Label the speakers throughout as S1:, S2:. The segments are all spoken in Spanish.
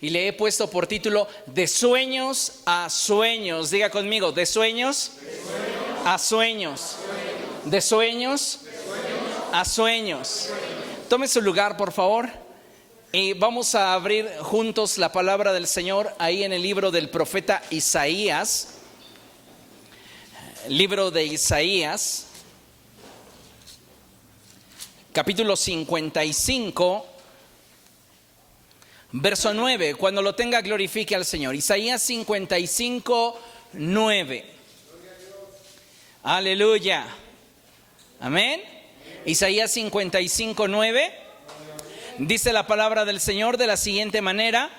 S1: Y le he puesto por título De sueños a sueños. Diga conmigo, de sueños a sueños. De sueños a sueños. Tome su lugar, por favor. Y vamos a abrir juntos la palabra del Señor ahí en el libro del profeta Isaías. Libro de Isaías, capítulo 55, verso 9. Cuando lo tenga, glorifique al Señor. Isaías 55, 9. Aleluya. Amén. Isaías 55, 9. Dice la palabra del Señor de la siguiente manera: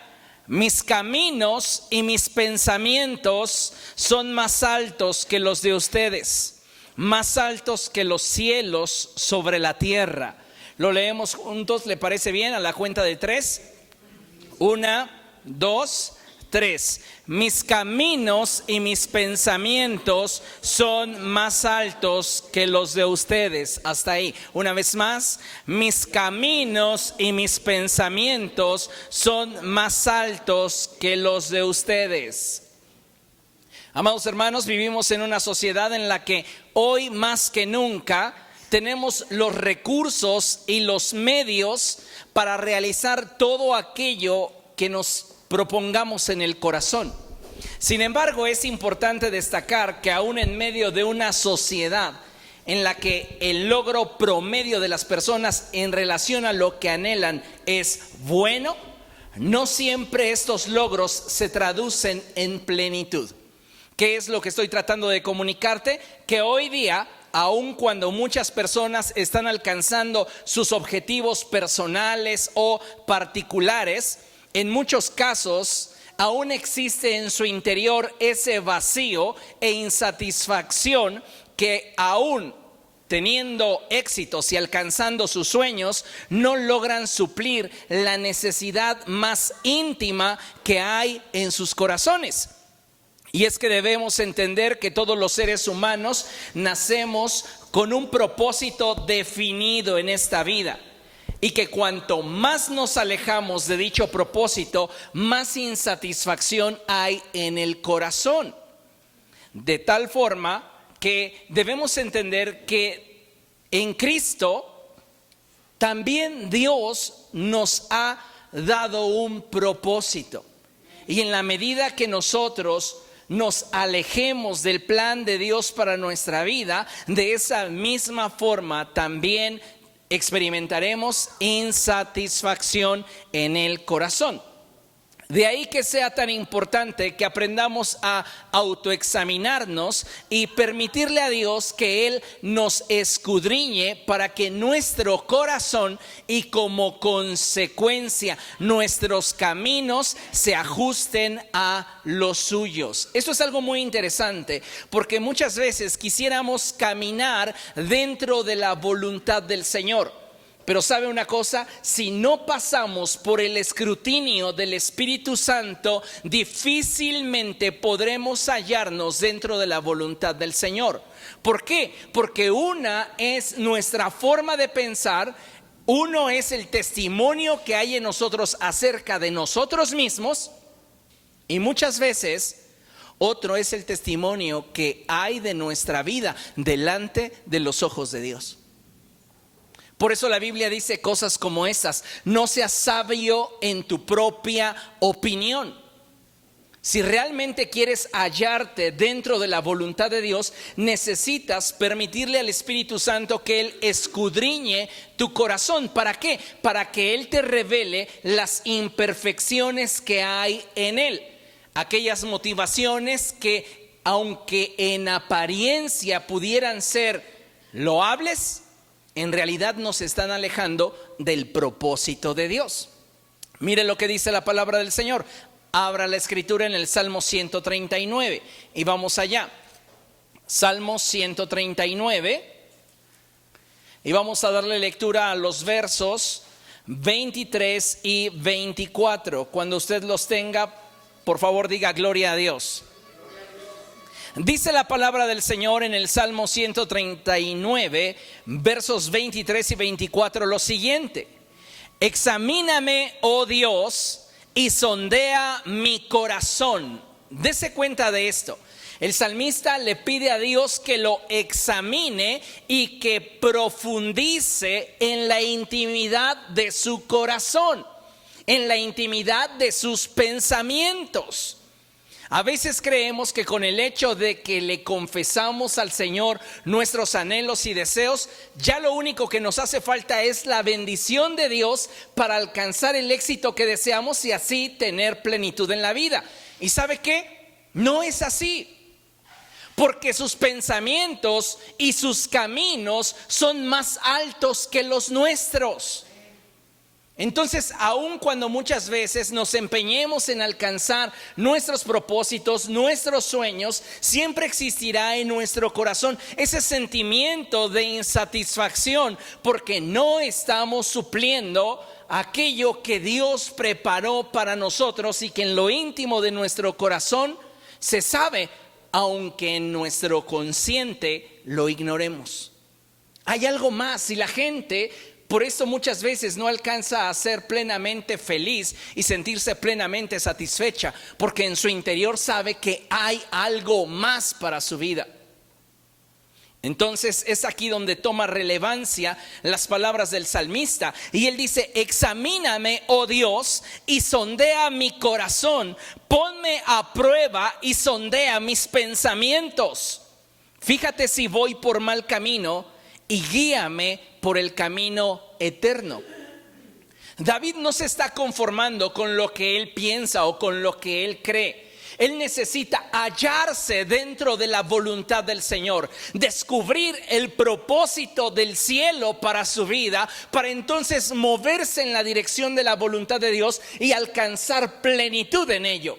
S1: mis caminos y mis pensamientos son más altos que los de ustedes, más altos que los cielos sobre la tierra. Lo leemos juntos, ¿le parece bien? A la cuenta de 3. 1, 2, 3. Mis caminos y mis pensamientos son más altos que los de ustedes. Hasta ahí. Una vez más, mis caminos y mis pensamientos son más altos que los de ustedes. Amados hermanos, vivimos en una sociedad en la que hoy más que nunca tenemos los recursos y los medios para realizar todo aquello que nos propongamos en el corazón. Sin embargo, es importante destacar que aún en medio de una sociedad en la que el logro promedio de las personas en relación a lo que anhelan es bueno, no siempre estos logros se traducen en plenitud. ¿Qué es lo que estoy tratando de comunicarte? Que hoy día, aun cuando muchas personas están alcanzando sus objetivos personales o particulares, en muchos casos aún existe en su interior ese vacío e insatisfacción que aún teniendo éxitos y alcanzando sus sueños, no logran suplir la necesidad más íntima que hay en sus corazones. Y es que debemos entender que todos los seres humanos nacemos con un propósito definido en esta vida. Y que cuanto más nos alejamos de dicho propósito, más insatisfacción hay en el corazón. De tal forma que debemos entender que en Cristo también Dios nos ha dado un propósito. Y en la medida que nosotros nos alejemos del plan de Dios para nuestra vida, de esa misma forma también experimentaremos insatisfacción en el corazón. De ahí que sea tan importante que aprendamos a autoexaminarnos y permitirle a Dios que Él nos escudriñe para que nuestro corazón y como consecuencia nuestros caminos se ajusten a los suyos. Esto es algo muy interesante porque muchas veces quisiéramos caminar dentro de la voluntad del Señor. Pero ¿sabe una cosa? Si no pasamos por el escrutinio del Espíritu Santo, difícilmente podremos hallarnos dentro de la voluntad del Señor. ¿Por qué? Porque una es nuestra forma de pensar, uno es el testimonio que hay en nosotros acerca de nosotros mismos, y muchas veces otro es el testimonio que hay de nuestra vida delante de los ojos de Dios. Por eso la Biblia dice cosas como esas: no seas sabio en tu propia opinión. Si realmente quieres hallarte dentro de la voluntad de Dios, necesitas permitirle al Espíritu Santo que Él escudriñe tu corazón. ¿Para qué? Para que Él te revele las imperfecciones que hay en Él. Aquellas motivaciones que, aunque en apariencia pudieran ser loables, en realidad nos están alejando del propósito de Dios. Mire lo que dice la palabra del Señor. Abra la escritura en el Salmo 139 y vamos allá. Salmo 139 y vamos a darle lectura a los versos 23 y 24. Cuando usted los tenga, por favor diga gloria a Dios. Dice la palabra del Señor en el Salmo 139, versos 23 y 24, lo siguiente: examíname, oh Dios, y sondea mi corazón. Dese cuenta de esto. El salmista le pide a Dios que lo examine y que profundice en la intimidad de su corazón, en la intimidad de sus pensamientos. A veces creemos que con el hecho de que le confesamos al Señor nuestros anhelos y deseos, ya lo único que nos hace falta es la bendición de Dios para alcanzar el éxito que deseamos y así tener plenitud en la vida. ¿Y sabe qué? No es así. Porque sus pensamientos y sus caminos son más altos que los nuestros. Entonces, aun cuando muchas veces nos empeñemos en alcanzar nuestros propósitos, nuestros sueños, siempre existirá en nuestro corazón ese sentimiento de insatisfacción porque no estamos supliendo aquello que Dios preparó para nosotros y que en lo íntimo de nuestro corazón se sabe, aunque en nuestro consciente lo ignoremos. Hay algo más y la gente por eso muchas veces no alcanza a ser plenamente feliz y sentirse plenamente satisfecha, porque en su interior sabe que hay algo más para su vida. Entonces es aquí donde toma relevancia las palabras del salmista y él dice: examíname, oh Dios, y sondea mi corazón, ponme a prueba y sondea mis pensamientos. Fíjate si voy por mal camino y guíame por el camino eterno. David no se está conformando con lo que él piensa o con lo que él cree. Él necesita hallarse dentro de la voluntad del Señor, descubrir el propósito del cielo para su vida, para entonces moverse en la dirección de la voluntad de Dios y alcanzar plenitud en ello.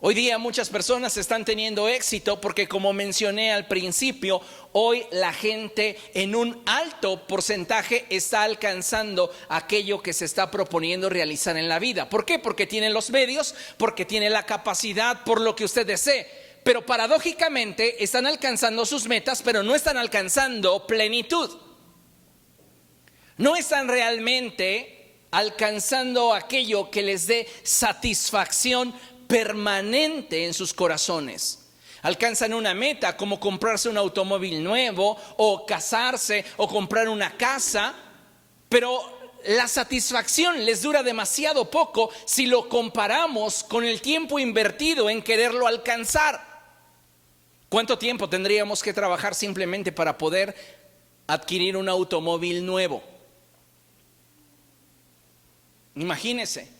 S1: Hoy día muchas personas están teniendo éxito porque, como mencioné al principio, hoy la gente en un alto porcentaje está alcanzando aquello que se está proponiendo realizar en la vida. ¿Por qué? Porque tiene los medios, porque tiene la capacidad, por lo que usted desee. Pero paradójicamente están alcanzando sus metas, pero no están alcanzando plenitud. No están realmente alcanzando aquello que les dé satisfacción permanente en sus corazones. Alcanzan una meta como comprarse un automóvil nuevo o casarse o comprar una casa, pero la satisfacción les dura demasiado poco si lo comparamos con el tiempo invertido en quererlo alcanzar. ¿Cuánto tiempo tendríamos que trabajar simplemente para poder adquirir un automóvil nuevo? Imagínese.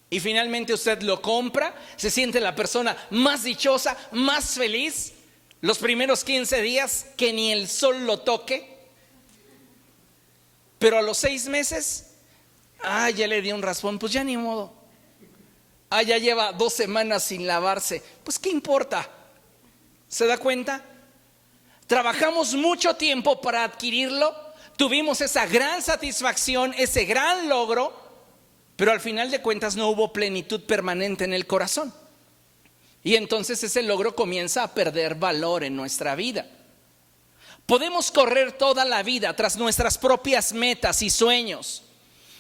S1: Y finalmente usted lo compra, se siente la persona más dichosa, más feliz, los primeros 15 días que ni el sol lo toque. Pero a los 6 meses, ya le dio un raspón, pues ya ni modo. Ya lleva 2 semanas sin lavarse, pues qué importa. ¿Se da cuenta? Trabajamos mucho tiempo para adquirirlo, tuvimos esa gran satisfacción, ese gran logro, pero al final de cuentas no hubo plenitud permanente en el corazón. Y entonces ese logro comienza a perder valor en nuestra vida. Podemos correr toda la vida tras nuestras propias metas y sueños,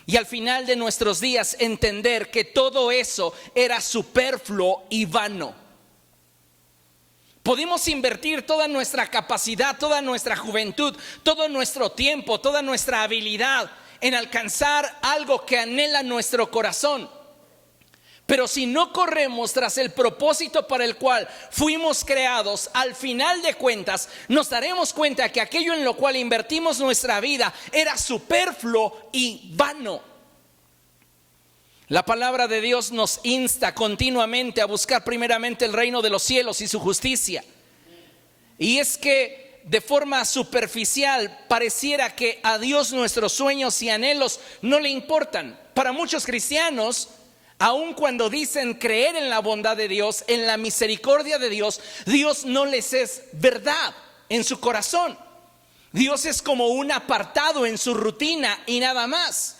S1: y al final de nuestros días entender que todo eso era superfluo y vano. Podemos invertir toda nuestra capacidad, toda nuestra juventud, todo nuestro tiempo, toda nuestra habilidad en alcanzar algo que anhela nuestro corazón. Pero si no corremos tras el propósito para el cual fuimos creados, al final de cuentas nos daremos cuenta que aquello en lo cual invertimos nuestra vida era superfluo y vano. La palabra de Dios nos insta continuamente a buscar primeramente el reino de los cielos y su justicia. Y es que de forma superficial pareciera que a Dios nuestros sueños y anhelos no le importan. Para muchos cristianos, aun cuando dicen creer en la bondad de Dios, en la misericordia de Dios, Dios no les es verdad en su corazón. Dios es como un apartado en su rutina y nada más.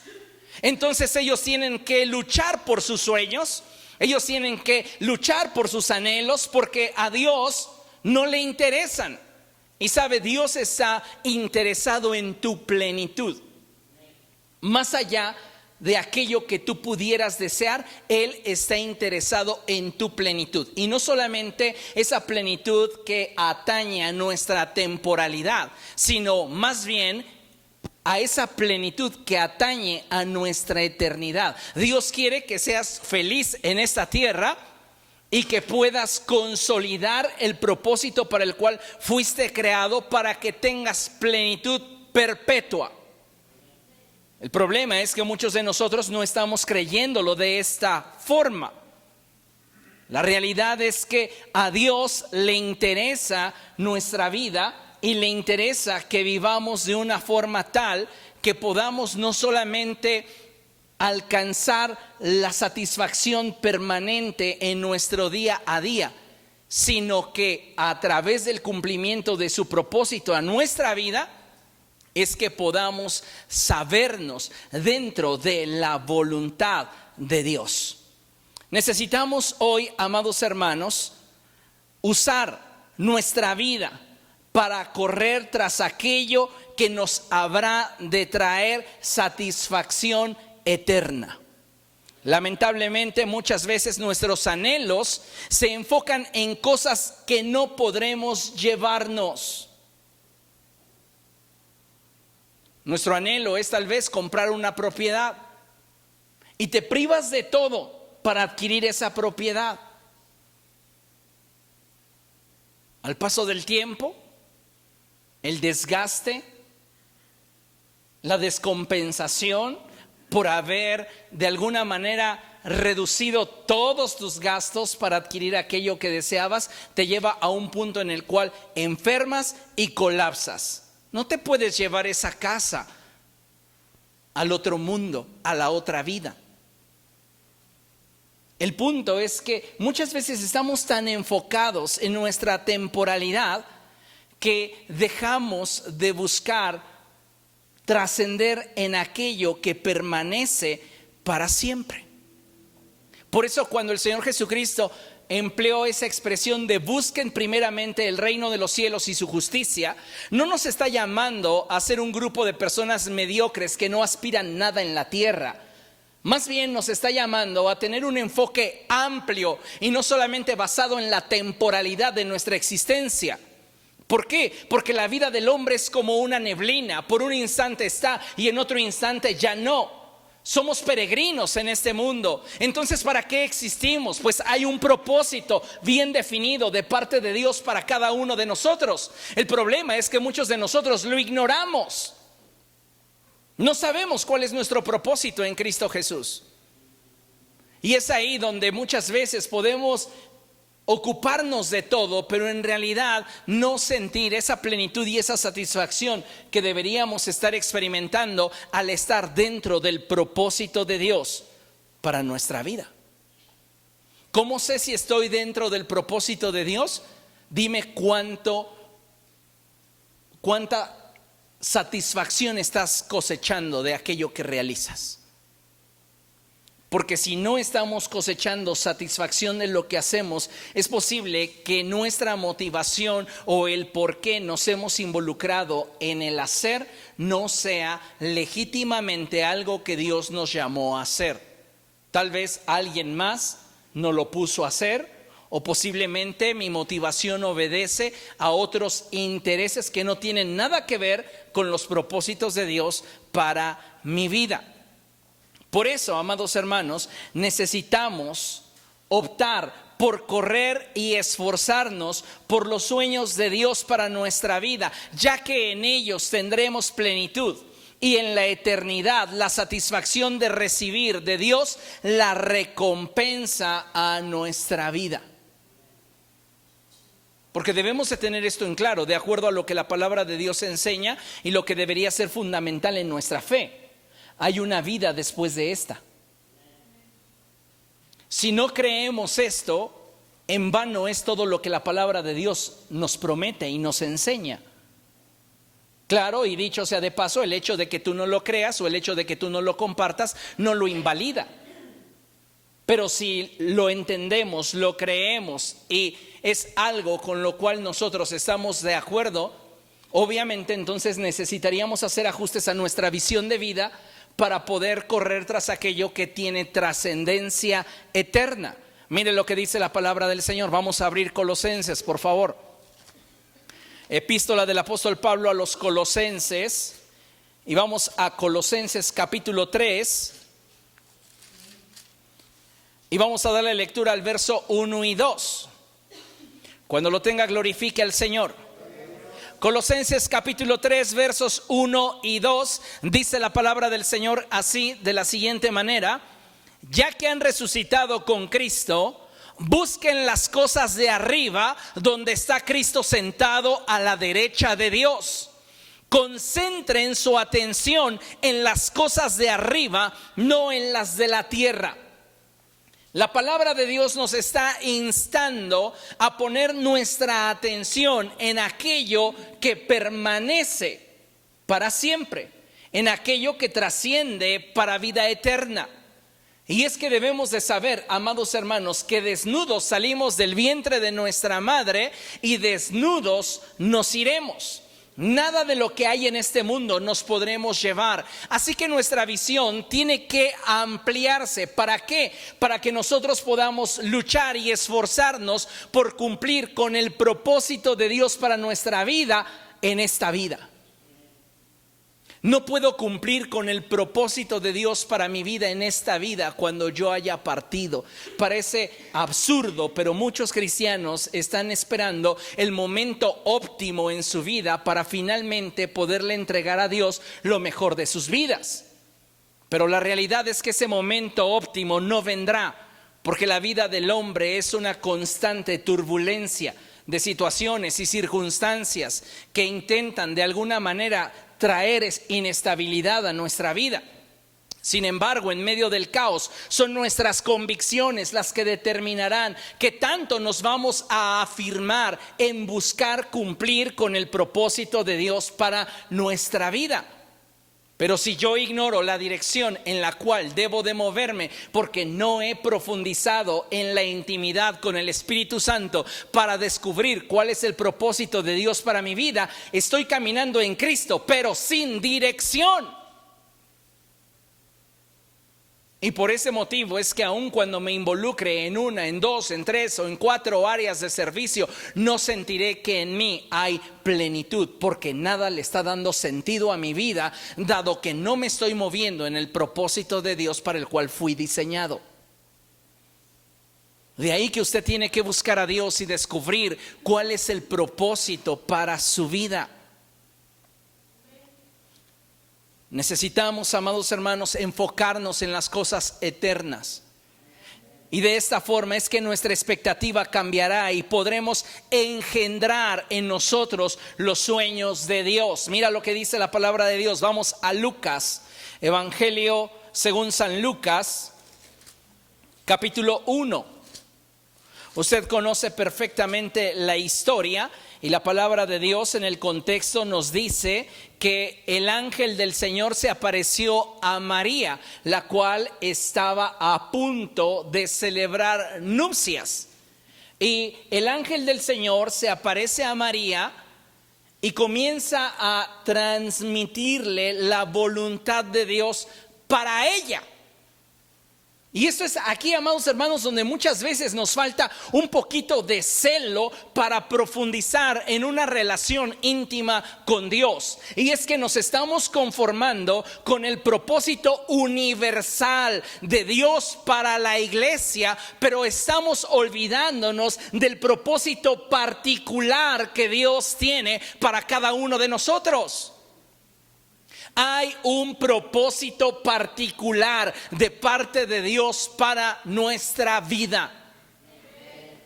S1: Entonces ellos tienen que luchar por sus sueños, ellos tienen que luchar por sus anhelos, porque a Dios no le interesan. Y sabe, Dios está interesado en tu plenitud, más allá de aquello que tú pudieras desear. Él está interesado en tu plenitud. Y no solamente esa plenitud que atañe a nuestra temporalidad, sino más bien a esa plenitud que atañe a nuestra eternidad. Dios quiere que seas feliz en esta tierra y que puedas consolidar el propósito para el cual fuiste creado, para que tengas plenitud perpetua. El problema es que muchos de nosotros no estamos creyéndolo de esta forma. La realidad es que a Dios le interesa nuestra vida y le interesa que vivamos de una forma tal que podamos no solamente alcanzar la satisfacción permanente en nuestro día a día, sino que a través del cumplimiento de su propósito a nuestra vida, es que podamos sabernos dentro de la voluntad de Dios. Necesitamos hoy, amados hermanos, usar nuestra vida para correr tras aquello que nos habrá de traer satisfacción eterna. Lamentablemente, muchas veces nuestros anhelos se enfocan en cosas que no podremos llevarnos. Nuestro anhelo es tal vez comprar una propiedad y te privas de todo para adquirir esa propiedad. Al paso del tiempo, el desgaste, la descompensación por haber de alguna manera reducido todos tus gastos para adquirir aquello que deseabas, te lleva a un punto en el cual enfermas y colapsas. No te puedes llevar esa casa al otro mundo, a la otra vida. El punto es que muchas veces estamos tan enfocados en nuestra temporalidad que dejamos de buscar trascender en aquello que permanece para siempre. Por eso cuando el Señor Jesucristo empleó esa expresión de busquen primeramente el reino de los cielos y su justicia, no nos está llamando a ser un grupo de personas mediocres que no aspiran nada en la tierra. Más bien nos está llamando a tener un enfoque amplio y no solamente basado en la temporalidad de nuestra existencia. ¿Por qué? Porque la vida del hombre es como una neblina. Por un instante está y en otro instante ya no. Somos peregrinos en este mundo. Entonces, ¿para qué existimos? Pues hay un propósito bien definido de parte de Dios para cada uno de nosotros. El problema es que muchos de nosotros lo ignoramos. No sabemos cuál es nuestro propósito en Cristo Jesús. Y es ahí donde muchas veces podemos ocuparnos de todo, pero en realidad no sentir esa plenitud y esa satisfacción que deberíamos estar experimentando al estar dentro del propósito de Dios para nuestra vida. ¿Cómo sé si estoy dentro del propósito de Dios? Dime cuánta satisfacción estás cosechando de aquello que realizas. Porque si no estamos cosechando satisfacción de lo que hacemos, es posible que nuestra motivación o el por qué nos hemos involucrado en el hacer no sea legítimamente algo que Dios nos llamó a hacer. Tal vez alguien más nos lo puso a hacer, o posiblemente mi motivación obedece a otros intereses que no tienen nada que ver con los propósitos de Dios para mi vida. Por eso, amados hermanos, necesitamos optar por correr y esforzarnos por los sueños de Dios para nuestra vida, ya que en ellos tendremos plenitud y en la eternidad la satisfacción de recibir de Dios la recompensa a nuestra vida. Porque debemos de tener esto en claro, de acuerdo a lo que la palabra de Dios enseña y lo que debería ser fundamental en nuestra fe. Hay una vida después de esta. Si no creemos esto, en vano es todo lo que la palabra de Dios nos promete y nos enseña. Claro, y dicho sea de paso, el hecho de que tú no lo creas o el hecho de que tú no lo compartas no lo invalida. Pero si lo entendemos, lo creemos y es algo con lo cual nosotros estamos de acuerdo, obviamente entonces necesitaríamos hacer ajustes a nuestra visión de vida para poder correr tras aquello que tiene trascendencia eterna. Mire lo que dice la palabra del Señor. Vamos a abrir Colosenses, por favor. Epístola del apóstol Pablo a los Colosenses. Y vamos a Colosenses capítulo 3. Y vamos a darle lectura al verso 1 y 2. Cuando lo tenga, glorifique al Señor. Colosenses capítulo 3 versos 1 y 2. Dice la palabra del Señor así, de la siguiente manera: ya que han resucitado con Cristo, busquen las cosas de arriba, donde está Cristo sentado a la derecha de Dios. Concentren su atención en las cosas de arriba, no en las de la tierra. La palabra de Dios nos está instando a poner nuestra atención en aquello que permanece para siempre, en aquello que trasciende para vida eterna. Y es que debemos de saber, amados hermanos, que desnudos salimos del vientre de nuestra madre y desnudos nos iremos. Nada de lo que hay en este mundo nos podremos llevar. Así que nuestra visión tiene que ampliarse. ¿Para qué? Para que nosotros podamos luchar y esforzarnos por cumplir con el propósito de Dios para nuestra vida en esta vida. No puedo cumplir con el propósito de Dios para mi vida en esta vida cuando yo haya partido. Parece absurdo, pero muchos cristianos están esperando el momento óptimo en su vida para finalmente poderle entregar a Dios lo mejor de sus vidas. Pero la realidad es que ese momento óptimo no vendrá, porque la vida del hombre es una constante turbulencia de situaciones y circunstancias que intentan de alguna manera traer inestabilidad a nuestra vida. Sin embargo, en medio del caos, son nuestras convicciones las que determinarán qué tanto nos vamos a afirmar en buscar cumplir con el propósito de Dios para nuestra vida. Pero si yo ignoro la dirección en la cual debo de moverme, porque no he profundizado en la intimidad con el Espíritu Santo para descubrir cuál es el propósito de Dios para mi vida, estoy caminando en Cristo, pero sin dirección. Y por ese motivo es que aun cuando me involucre en una, en dos, en tres o en cuatro áreas de servicio, no sentiré que en mí hay plenitud, porque nada le está dando sentido a mi vida, dado que no me estoy moviendo en el propósito de Dios para el cual fui diseñado. De ahí que usted tiene que buscar a Dios y descubrir cuál es el propósito para su vida. Necesitamos, amados hermanos, enfocarnos en las cosas eternas. Y de esta forma es que nuestra expectativa cambiará y podremos engendrar en nosotros los sueños de Dios. Mira lo que dice la palabra de Dios. Vamos a Lucas, Evangelio según San Lucas, capítulo 1. Usted conoce perfectamente la historia. Y la palabra de Dios en el contexto nos dice que el ángel del Señor se apareció a María, la cual estaba a punto de celebrar nupcias. Y el ángel del Señor se aparece a María y comienza a transmitirle la voluntad de Dios para ella. Y esto es aquí, amados hermanos, donde muchas veces nos falta un poquito de celo para profundizar en una relación íntima con Dios. Y es que nos estamos conformando con el propósito universal de Dios para la iglesia, pero estamos olvidándonos del propósito particular que Dios tiene para cada uno de nosotros. Hay un propósito particular de parte de Dios para nuestra vida.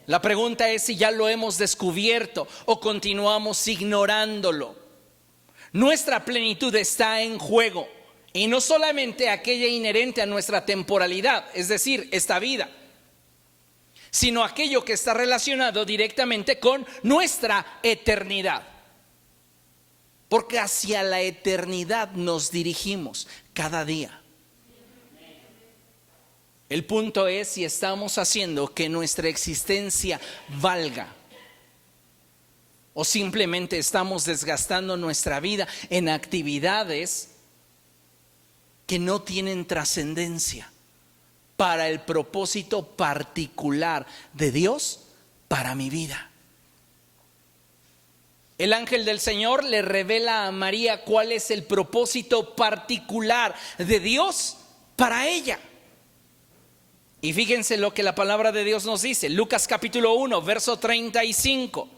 S1: La pregunta es si ya lo hemos descubierto o continuamos ignorándolo. Nuestra plenitud está en juego, y no solamente aquella inherente a nuestra temporalidad, es decir, esta vida, sino aquello que está relacionado directamente con nuestra eternidad. Porque hacia la eternidad nos dirigimos cada día. El punto es si estamos haciendo que nuestra existencia valga, o simplemente estamos desgastando nuestra vida en actividades que no tienen trascendencia para el propósito particular de Dios para mi vida. El ángel del Señor le revela a María cuál es el propósito particular de Dios para ella. Y fíjense lo que la palabra de Dios nos dice. Lucas capítulo 1, verso 35.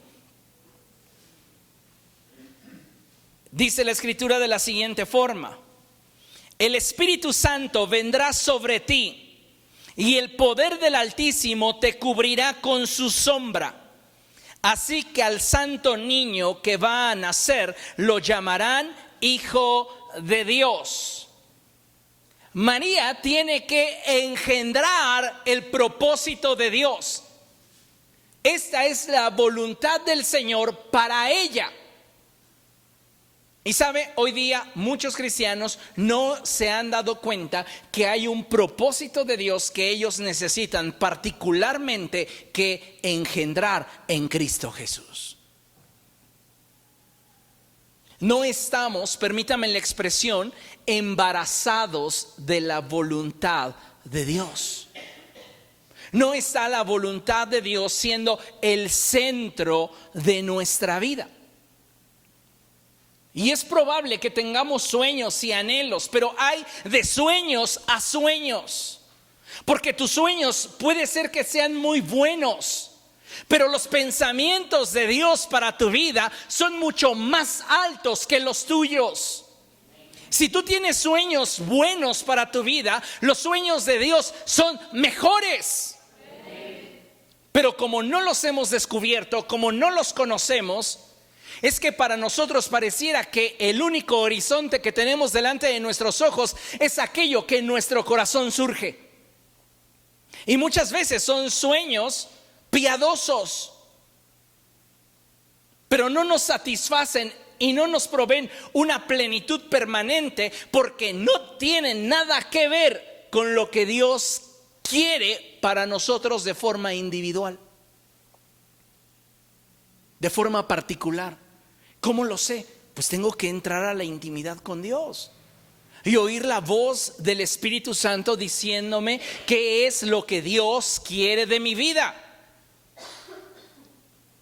S1: Dice la escritura de la siguiente forma: el Espíritu Santo vendrá sobre ti y el poder del Altísimo te cubrirá con su sombra. Así que al santo niño que va a nacer lo llamarán Hijo de Dios. María tiene que engendrar el propósito de Dios. Esta es la voluntad del Señor para ella. Y sabe, hoy día muchos cristianos no se han dado cuenta que hay un propósito de Dios que ellos necesitan particularmente que engendrar en Cristo Jesús. No estamos, permítame la expresión, embarazados de la voluntad de Dios. No está la voluntad de Dios siendo el centro de nuestra vida. Y es probable que tengamos sueños y anhelos, pero hay de sueños a sueños. Porque tus sueños puede ser que sean muy buenos, pero los pensamientos de Dios para tu vida son mucho más altos que los tuyos. Si tú tienes sueños buenos para tu vida, los sueños de Dios son mejores. Pero como no los hemos descubierto, como no los conocemos, es que para nosotros pareciera que el único horizonte que tenemos delante de nuestros ojos es aquello que en nuestro corazón surge. Y muchas veces son sueños piadosos, pero no nos satisfacen y no nos proveen una plenitud permanente porque no tienen nada que ver con lo que Dios quiere para nosotros de forma individual, de forma particular. ¿Cómo lo sé? Pues tengo que entrar a la intimidad con Dios y oír la voz del Espíritu Santo diciéndome qué es lo que Dios quiere de mi vida.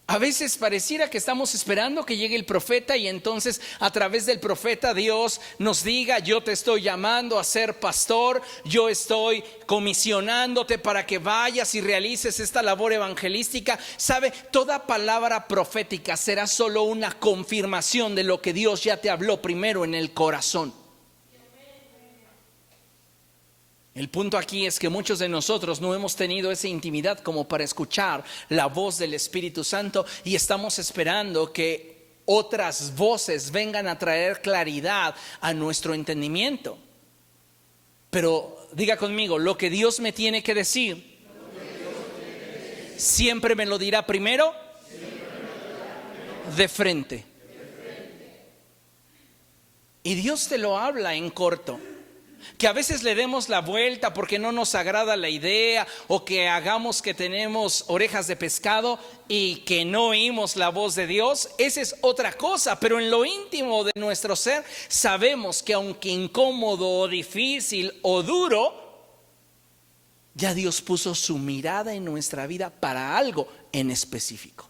S1: A veces pareciera que estamos esperando que llegue el profeta y entonces a través del profeta Dios nos diga: yo te estoy llamando a ser pastor, yo estoy comisionándote para que vayas y realices esta labor evangelística. ¿Sabe? Toda palabra profética será solo una confirmación de lo que Dios ya te habló primero en el corazón. El punto aquí es que muchos de nosotros no hemos tenido esa intimidad como para escuchar la voz del Espíritu Santo y estamos esperando que otras voces vengan a traer claridad a nuestro entendimiento. Pero diga conmigo, lo que Dios me tiene que decir, siempre me lo dirá primero de frente. Y Dios te lo habla en corto. Que a veces le demos la vuelta porque no nos agrada la idea, o que hagamos que tenemos orejas de pescado y que no oímos la voz de Dios, esa es otra cosa. Pero en lo íntimo de nuestro ser sabemos que aunque incómodo o difícil o duro, ya Dios puso su mirada en nuestra vida para algo en específico.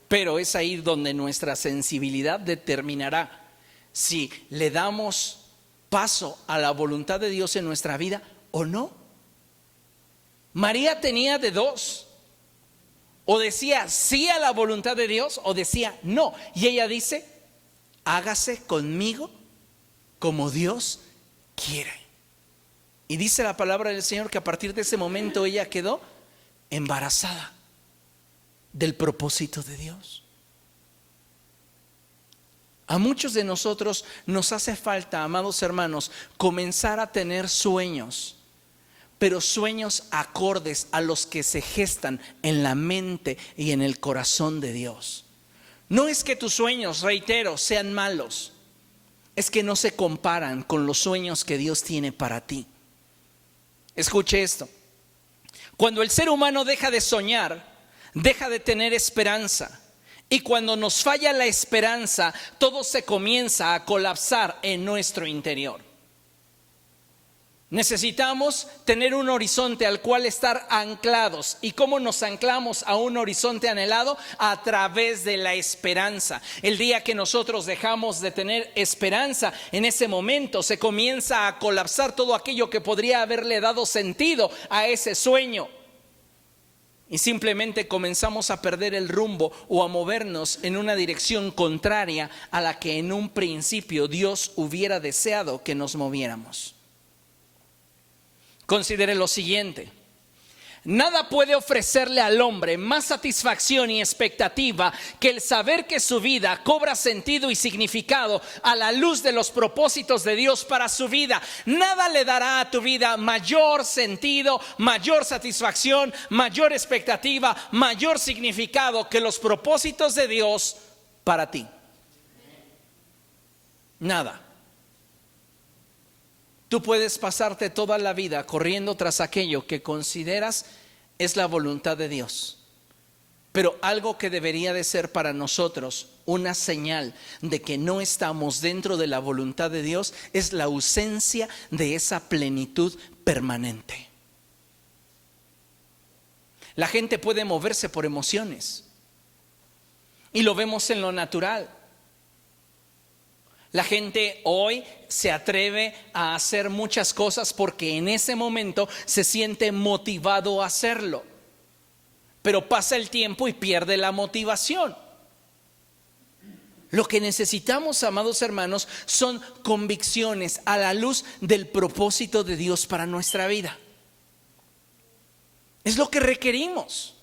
S1: Pero es ahí donde nuestra sensibilidad determinará si le damos paso a la voluntad de Dios en nuestra vida o no. María tenía de dos: o decía sí a la voluntad de Dios o decía no. Y ella dice: hágase conmigo como Dios quiere. Y dice la palabra del Señor que a partir de ese momento ella quedó embarazada del propósito de Dios. A muchos de nosotros nos hace falta, amados hermanos, comenzar a tener sueños, pero sueños acordes a los que se gestan en la mente y en el corazón de Dios. No es que tus sueños, reitero, sean malos, es que no se comparan con los sueños que Dios tiene para ti. Escuche esto: cuando el ser humano deja de soñar, deja de tener esperanza Y cuando nos falla la esperanza, todo se comienza a colapsar en nuestro interior. Necesitamos tener un horizonte al cual estar anclados. ¿Y cómo nos anclamos a un horizonte anhelado? A través de la esperanza. El día que nosotros dejamos de tener esperanza, en ese momento se comienza a colapsar todo aquello que podría haberle dado sentido a ese sueño. Y simplemente comenzamos a perder el rumbo o a movernos en una dirección contraria a la que en un principio Dios hubiera deseado que nos moviéramos. Considere lo siguiente: nada puede ofrecerle al hombre más satisfacción y expectativa que el saber que su vida cobra sentido y significado a la luz de los propósitos de Dios para su vida. Nada le dará a tu vida mayor sentido, mayor satisfacción, mayor expectativa, mayor significado que los propósitos de Dios para ti. Nada. Tú puedes pasarte toda la vida corriendo tras aquello que consideras es la voluntad de Dios. Pero algo que debería de ser para nosotros una señal de que no estamos dentro de la voluntad de Dios es la ausencia de esa plenitud permanente. La gente puede moverse por emociones y lo vemos en lo natural. La gente hoy se atreve a hacer muchas cosas porque en ese momento se siente motivado a hacerlo. Pero pasa el tiempo y pierde la motivación. Lo que necesitamos, amados hermanos, son convicciones a la luz del propósito de Dios para nuestra vida. Es lo que requerimos.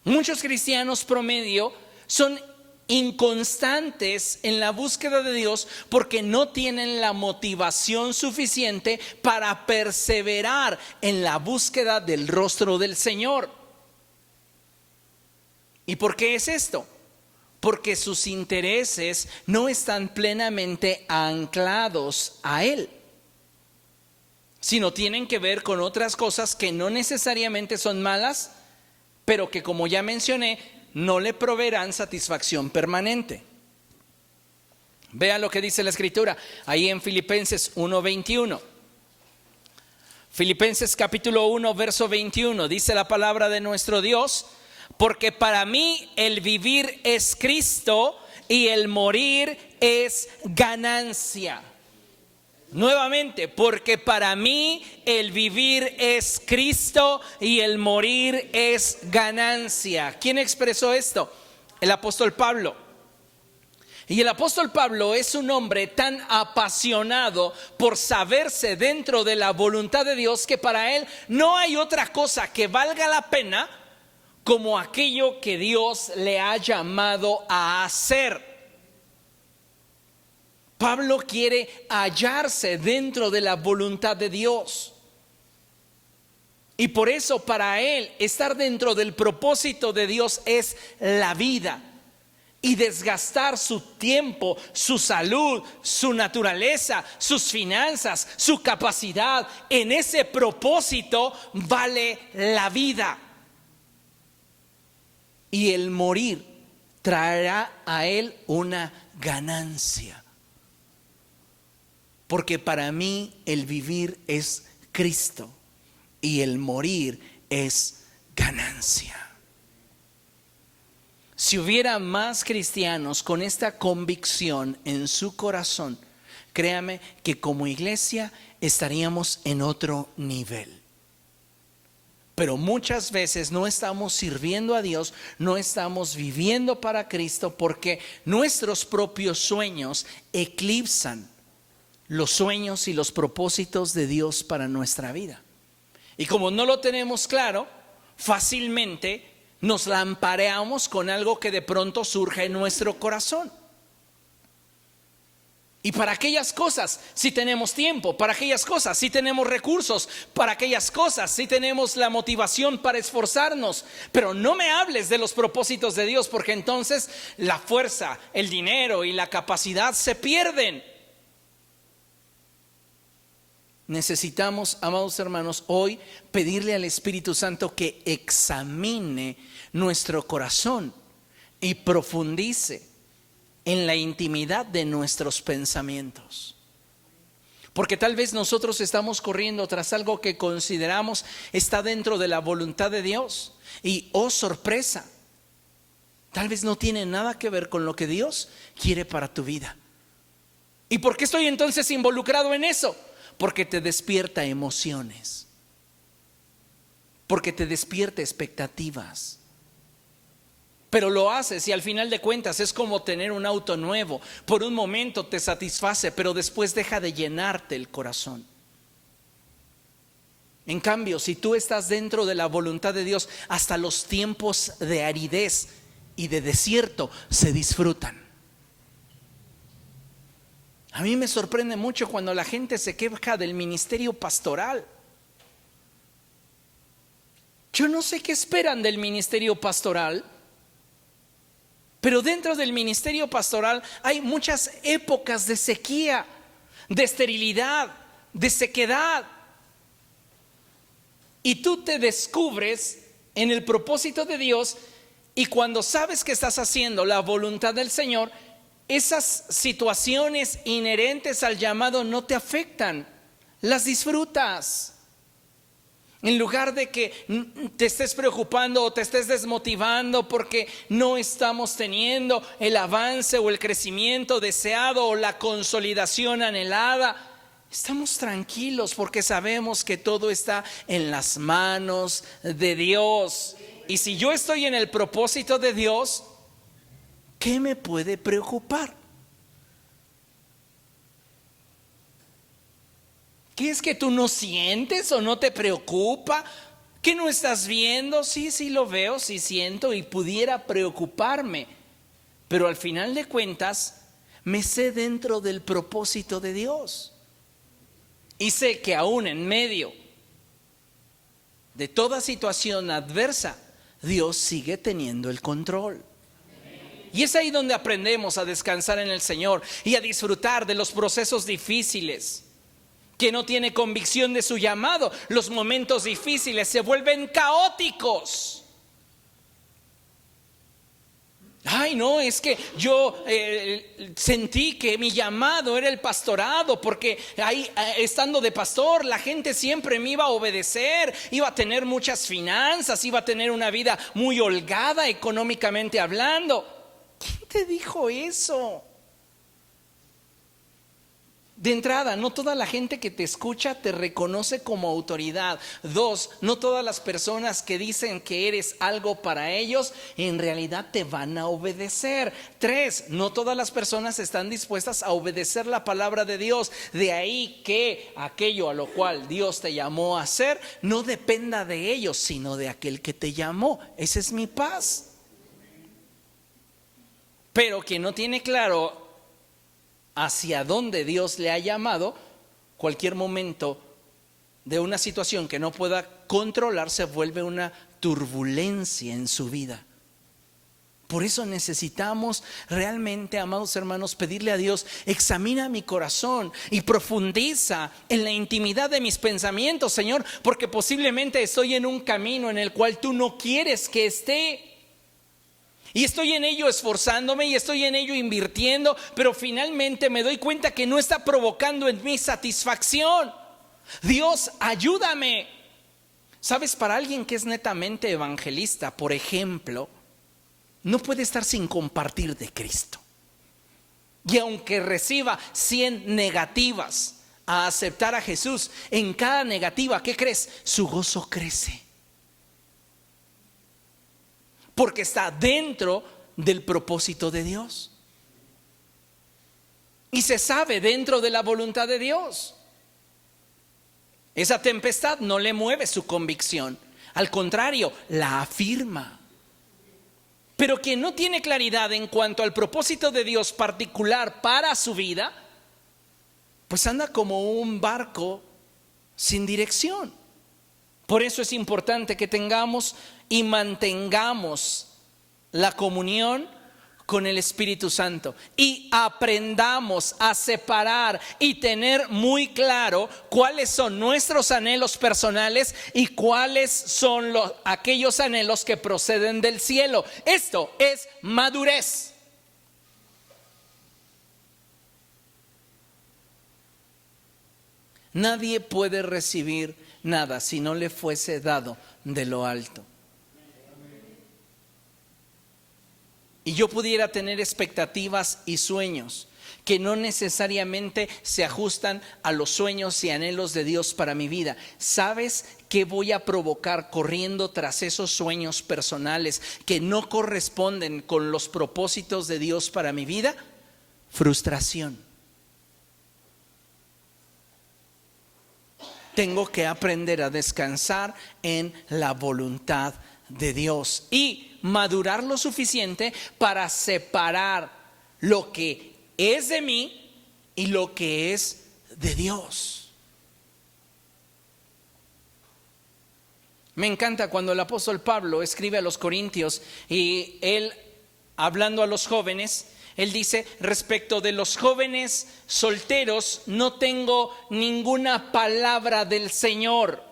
S1: Muchos cristianos promedio son inconstantes en la búsqueda de Dios porque no tienen la motivación suficiente para perseverar en la búsqueda del rostro del Señor. ¿Y por qué es esto? Porque sus intereses no están plenamente anclados a Él, sino tienen que ver con otras cosas que no necesariamente son malas, pero que, como ya mencioné, no le proveerán satisfacción permanente. Vea lo que dice la Escritura ahí en Filipenses 1:21. Filipenses capítulo 1 verso 21, dice la palabra de nuestro Dios: porque para mí el vivir es Cristo y el morir es ganancia. Nuevamente, porque para mí el vivir es Cristo y el morir es ganancia. ¿Quién expresó esto? El apóstol Pablo. Y el apóstol Pablo es un hombre tan apasionado por saberse dentro de la voluntad de Dios que para él no hay otra cosa que valga la pena como aquello que Dios le ha llamado a hacer. Pablo quiere hallarse dentro de la voluntad de Dios. Y por eso para él estar dentro del propósito de Dios es la vida. Y desgastar su tiempo, su salud, su naturaleza, sus finanzas, su capacidad en ese propósito vale la vida. Y el morir traerá a él una ganancia. Porque para mí el vivir es Cristo y el morir es ganancia. Si hubiera más cristianos con esta convicción en su corazón, créame que como iglesia estaríamos en otro nivel. Pero muchas veces no estamos sirviendo a Dios, no estamos viviendo para Cristo porque nuestros propios sueños eclipsan los sueños y los propósitos de Dios para nuestra vida. Y como no lo tenemos claro, fácilmente nos lampareamos con algo que de pronto surge en nuestro corazón. Y para aquellas cosas sí tenemos tiempo, para aquellas cosas sí tenemos recursos, para aquellas cosas sí tenemos la motivación para esforzarnos. Pero no me hables de los propósitos de Dios, porque entonces la fuerza, el dinero y la capacidad se pierden. Necesitamos, amados hermanos, hoy pedirle al Espíritu Santo que examine nuestro corazón y profundice en la intimidad de nuestros pensamientos. Porque tal vez nosotros estamos corriendo tras algo que consideramos está dentro de la voluntad de Dios. Y oh sorpresa, tal vez no tiene nada que ver con lo que Dios quiere para tu vida. ¿Y por qué estoy entonces involucrado en eso? Porque te despierta emociones. Porque te despierta expectativas. Pero lo haces y al final de cuentas es como tener un auto nuevo. Por un momento te satisface, pero después deja de llenarte el corazón. En cambio, si tú estás dentro de la voluntad de Dios, hasta los tiempos de aridez y de desierto se disfrutan. A mí me sorprende mucho cuando la gente se queja del ministerio pastoral. Yo no sé qué esperan del ministerio pastoral, pero dentro del ministerio pastoral hay muchas épocas de sequía, de esterilidad, de sequedad. Y tú te descubres en el propósito de Dios, y cuando sabes que estás haciendo la voluntad del Señor, esas situaciones inherentes al llamado no te afectan, las disfrutas. En lugar de que te estés preocupando o te estés desmotivando porque no estamos teniendo el avance o el crecimiento deseado o la consolidación anhelada, estamos tranquilos porque sabemos que todo está en las manos de Dios. Y si yo estoy en el propósito de Dios, ¿qué me puede preocupar? ¿Qué es que tú no sientes o no te preocupa? ¿Qué no estás viendo? Sí, sí lo veo, sí siento y pudiera preocuparme. Pero al final de cuentas, me sé dentro del propósito de Dios. Y sé que aún en medio de toda situación adversa, Dios sigue teniendo el control. Y es ahí donde aprendemos a descansar en el Señor y a disfrutar de los procesos difíciles. Que no tiene convicción de su llamado, los momentos difíciles se vuelven caóticos. Ay, no, es que yo sentí que mi llamado era el pastorado, porque ahí estando de pastor la gente siempre me iba a obedecer, iba a tener muchas finanzas, iba a tener una vida muy holgada económicamente hablando. ¿Quién te dijo eso? De entrada, no toda la gente que te escucha te reconoce como autoridad. 2, no todas las personas que dicen que eres algo para ellos en realidad te van a obedecer. 3, no todas las personas están dispuestas a obedecer la palabra de Dios. De ahí que aquello a lo cual Dios te llamó a hacer no dependa de ellos, sino de aquel que te llamó. Esa es mi paz. Pero quien no tiene claro hacia dónde Dios le ha llamado, cualquier momento de una situación que no pueda controlar se vuelve una turbulencia en su vida. Por eso necesitamos realmente, amados hermanos, pedirle a Dios: examina mi corazón y profundiza en la intimidad de mis pensamientos, Señor, porque posiblemente estoy en un camino en el cual tú no quieres que esté. Y estoy en ello esforzándome y estoy en ello invirtiendo, pero finalmente me doy cuenta que no está provocando en mí satisfacción. Dios, ayúdame. Sabes, para alguien que es netamente evangelista, por ejemplo, no puede estar sin compartir de Cristo. Y aunque reciba 100 negativas a aceptar a Jesús, en cada negativa, ¿qué crees? Su gozo crece. Porque está dentro del propósito de Dios. Y se sabe dentro de la voluntad de Dios. Esa tempestad no le mueve su convicción. Al contrario, la afirma. Pero quien no tiene claridad en cuanto al propósito de Dios particular para su vida, pues anda como un barco sin dirección. Por eso es importante que tengamos y mantengamos la comunión con el Espíritu Santo y aprendamos a separar y tener muy claro cuáles son nuestros anhelos personales y cuáles son aquellos anhelos que proceden del cielo. Esto es madurez. Nadie puede recibir nada si no le fuese dado de lo alto. Y yo pudiera tener expectativas y sueños que no necesariamente se ajustan a los sueños y anhelos de Dios para mi vida. ¿Sabes qué voy a provocar corriendo tras esos sueños personales que no corresponden con los propósitos de Dios para mi vida? Frustración. Tengo que aprender a descansar en la voluntad de Dios y madurar lo suficiente para separar lo que es de mí y lo que es de Dios. Me encanta cuando el apóstol Pablo escribe a los Corintios y él, hablando a los jóvenes, él dice: respecto de los jóvenes solteros, no tengo ninguna palabra del Señor.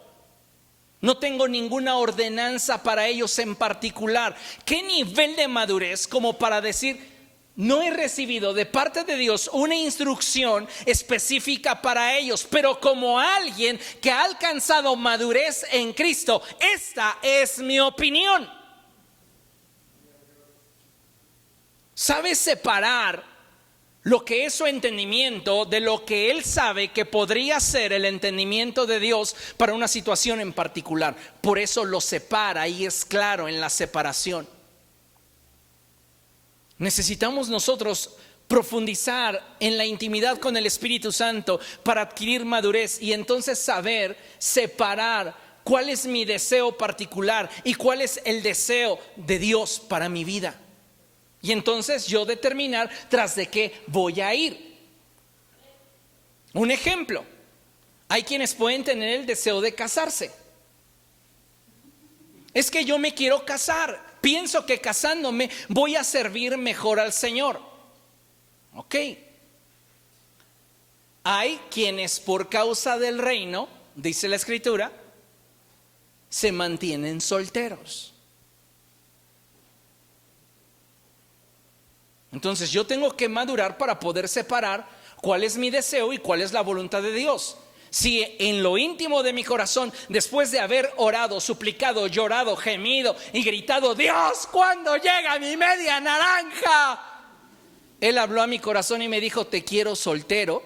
S1: No tengo ninguna ordenanza para ellos en particular. ¿Qué nivel de madurez como para decir: no he recibido de parte de Dios una instrucción específica para ellos, pero como alguien que ha alcanzado madurez en Cristo, esta es mi opinión? ¿Sabe separar lo que es su entendimiento de lo que él sabe que podría ser el entendimiento de Dios para una situación en particular? Por eso lo separa y es claro en la separación. Necesitamos nosotros profundizar en la intimidad con el Espíritu Santo para adquirir madurez y entonces saber separar cuál es mi deseo particular y cuál es el deseo de Dios para mi vida. Y entonces yo determinar tras de qué voy a ir. Un ejemplo: hay quienes pueden tener el deseo de casarse. Es que yo me quiero casar, pienso que casándome voy a servir mejor al Señor. Ok. Hay quienes por causa del reino, dice la Escritura, se mantienen solteros. Entonces yo tengo que madurar para poder separar cuál es mi deseo y cuál es la voluntad de Dios. Si en lo íntimo de mi corazón, después de haber orado, suplicado, llorado, gemido y gritado: Dios, ¿cuándo llega mi media naranja?, Él habló a mi corazón y me dijo: te quiero soltero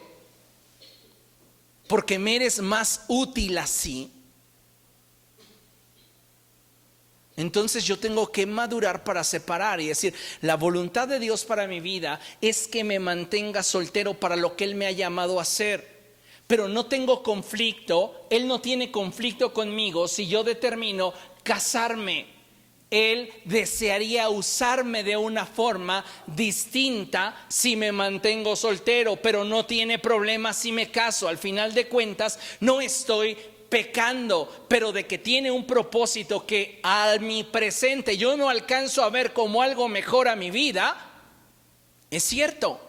S1: porque me eres más útil así. Entonces yo tengo que madurar para separar y decir: la voluntad de Dios para mi vida es que me mantenga soltero para lo que Él me ha llamado a hacer. Pero no tengo conflicto, Él no tiene conflicto conmigo si yo determino casarme. Él desearía usarme de una forma distinta si me mantengo soltero, pero no tiene problema si me caso. Al final de cuentas no estoy pecando, pero de que tiene un propósito que a mi presente yo no alcanzo a ver como algo mejor a mi vida, es cierto.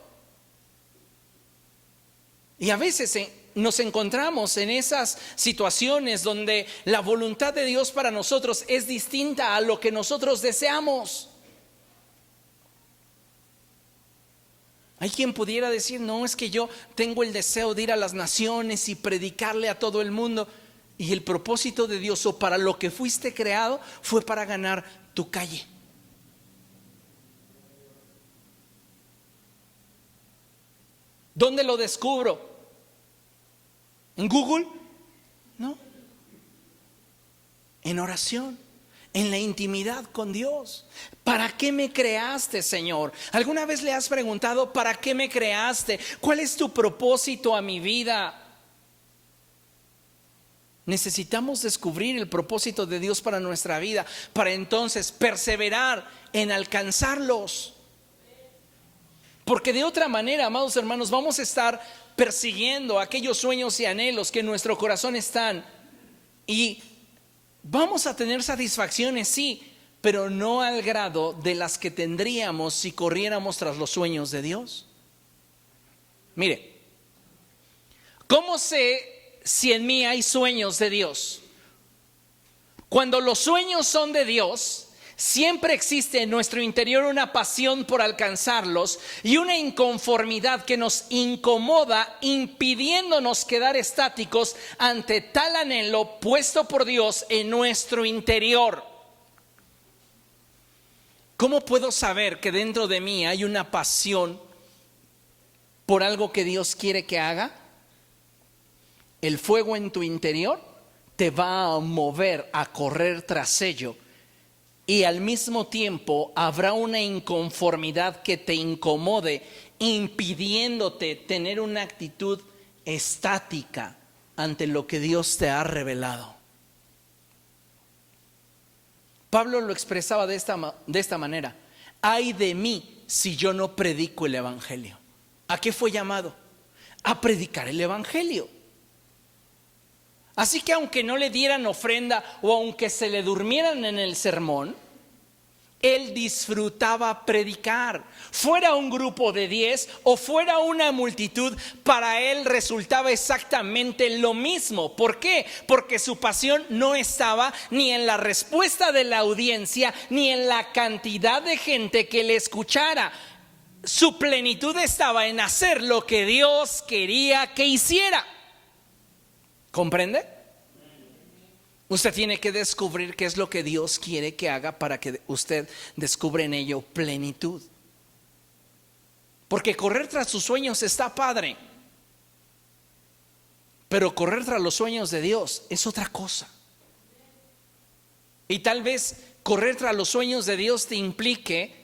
S1: Y a veces nos encontramos en esas situaciones donde la voluntad de Dios para nosotros es distinta a lo que nosotros deseamos. Hay quien pudiera decir: no, es que yo tengo el deseo de ir a las naciones y predicarle a todo el mundo. Y el propósito de Dios, o para lo que fuiste creado, fue para ganar tu calle. ¿Dónde lo descubro? ¿En Google? No. En oración, en la intimidad con Dios. ¿Para qué me creaste, Señor? ¿Alguna vez le has preguntado: ¿para qué me creaste? ¿Cuál es tu propósito a mi vida? Necesitamos descubrir el propósito de Dios para nuestra vida, para entonces perseverar en alcanzarlos. Porque de otra manera, amados hermanos, vamos a estar persiguiendo aquellos sueños y anhelos que en nuestro corazón están, y vamos a tener satisfacciones, sí, pero no al grado de las que tendríamos si corriéramos tras los sueños de Dios. Mire, ¿cómo sé si en mí hay sueños de Dios? Cuando los sueños son de Dios, siempre existe en nuestro interior una pasión por alcanzarlos y una inconformidad que nos incomoda, impidiéndonos quedar estáticos ante tal anhelo puesto por Dios en nuestro interior. ¿Cómo puedo saber que dentro de mí hay una pasión por algo que Dios quiere que haga? El fuego en tu interior te va a mover a correr tras ello, y al mismo tiempo habrá una inconformidad que te incomode, impidiéndote tener una actitud estática ante lo que Dios te ha revelado. Pablo lo expresaba de esta manera: ay de mí si yo no predico el evangelio. ¿A qué fue llamado? A predicar el evangelio. Así que aunque no le dieran ofrenda o aunque se le durmieran en el sermón, él disfrutaba predicar. Fuera un grupo de 10 o fuera una multitud, para él resultaba exactamente lo mismo. ¿Por qué? Porque su pasión no estaba ni en la respuesta de la audiencia ni en la cantidad de gente que le escuchara. Su plenitud estaba en hacer lo que Dios quería que hiciera. ¿Comprende? Usted tiene que descubrir qué es lo que Dios quiere que haga para que usted descubra en ello plenitud. Porque correr tras sus sueños está padre, pero correr tras los sueños de Dios es otra cosa. Y tal vez correr tras los sueños de Dios te implique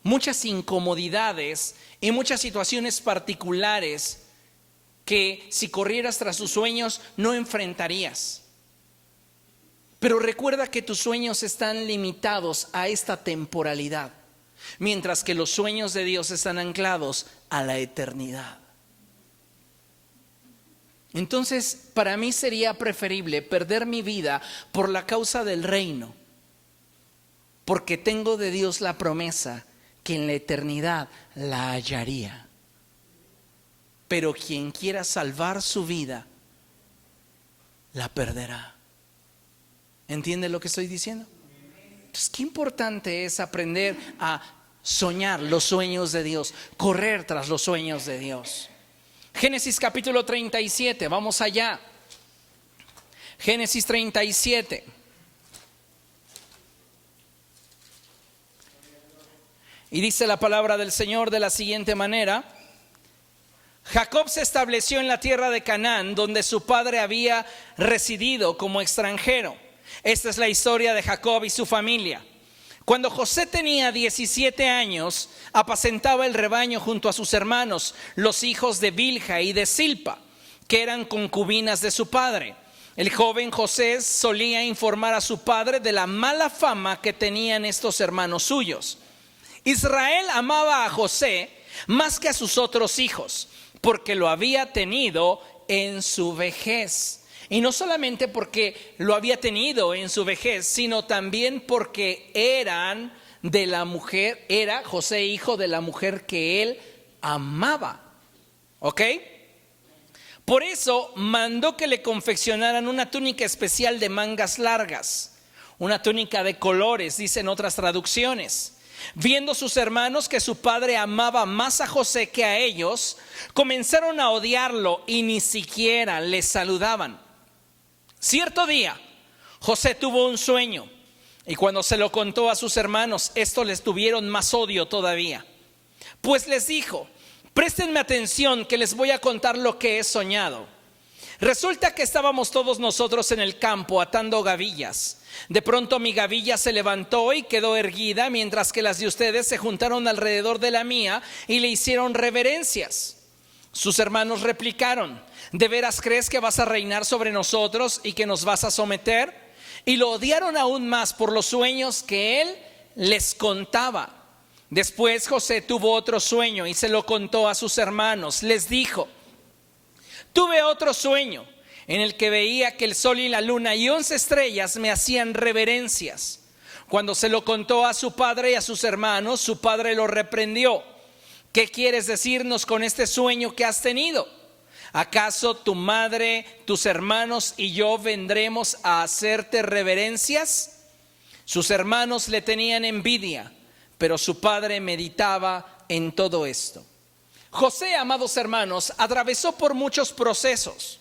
S1: muchas incomodidades y muchas situaciones particulares que si corrieras tras sus sueños no enfrentarías. Pero recuerda que tus sueños están limitados a esta temporalidad, mientras que los sueños de Dios están anclados a la eternidad. Entonces, para mí sería preferible perder mi vida por la causa del reino, porque tengo de Dios la promesa que en la eternidad la hallaría. Pero quien quiera salvar su vida, la perderá. ¿Entiende lo que estoy diciendo? Entonces, qué importante es aprender a soñar los sueños de Dios, correr tras los sueños de Dios. Génesis capítulo 37, vamos allá. Génesis 37. Y dice la palabra del Señor de la siguiente manera: Jacob se estableció en la tierra de Canaán, donde su padre había residido como extranjero. Esta es la historia de Jacob y su familia. Cuando José tenía 17 años, apacentaba el rebaño junto a sus hermanos, los hijos de Bilha y de Silpa, que eran concubinas de su padre. El joven José solía informar a su padre de la mala fama que tenían estos hermanos suyos. Israel amaba a José más que a sus otros hijos, porque lo había tenido en su vejez. Y no solamente porque lo había tenido en su vejez, sino también porque era José hijo de la mujer que él amaba. ¿Ok? Por eso mandó que le confeccionaran una túnica especial de mangas largas, una túnica de colores, dicen otras traducciones. Viendo sus hermanos que su padre amaba más a José que a ellos, comenzaron a odiarlo y ni siquiera le saludaban. Cierto día, José tuvo un sueño, y cuando se lo contó a sus hermanos, estos les tuvieron más odio todavía. Pues les dijo: préstenme atención, que les voy a contar lo que he soñado. Resulta que estábamos todos nosotros en el campo atando gavillas. De pronto mi gavilla se levantó y quedó erguida, mientras que las de ustedes se juntaron alrededor de la mía y le hicieron reverencias. Sus hermanos replicaron: ¿de veras crees que vas a reinar sobre nosotros y que nos vas a someter? Y lo odiaron aún más por los sueños que él les contaba. Después José tuvo otro sueño y se lo contó a sus hermanos. Les dijo: tuve otro sueño en el que veía que el sol y la luna y 11 estrellas me hacían reverencias. Cuando se lo contó a su padre y a sus hermanos, su padre lo reprendió. ¿Qué quieres decirnos con este sueño que has tenido? ¿Acaso tu madre, tus hermanos y yo vendremos a hacerte reverencias? Sus hermanos le tenían envidia, pero su padre meditaba en todo esto. José, amados hermanos, atravesó por muchos procesos,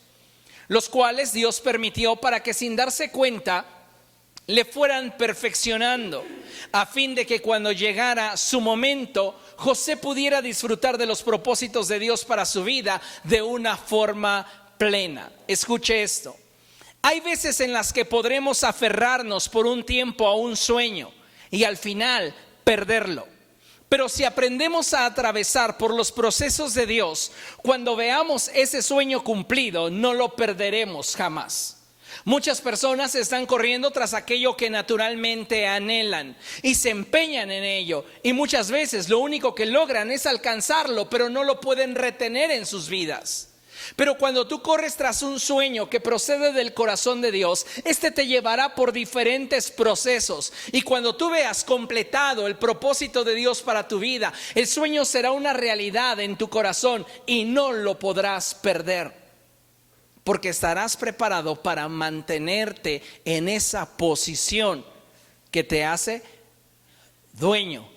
S1: los cuales Dios permitió para que sin darse cuenta le fueran perfeccionando, a fin de que cuando llegara su momento, José pudiera disfrutar de los propósitos de Dios para su vida de una forma plena. Escuche esto. Hay veces en las que podremos aferrarnos por un tiempo a un sueño y al final perderlo. Pero si aprendemos a atravesar por los procesos de Dios, cuando veamos ese sueño cumplido, no lo perderemos jamás. Muchas personas están corriendo tras aquello que naturalmente anhelan y se empeñan en ello, y muchas veces lo único que logran es alcanzarlo, pero no lo pueden retener en sus vidas. Pero cuando tú corres tras un sueño que procede del corazón de Dios, este te llevará por diferentes procesos, y cuando tú veas completado el propósito de Dios para tu vida, el sueño será una realidad en tu corazón y no lo podrás perder, porque estarás preparado para mantenerte en esa posición que te hace dueño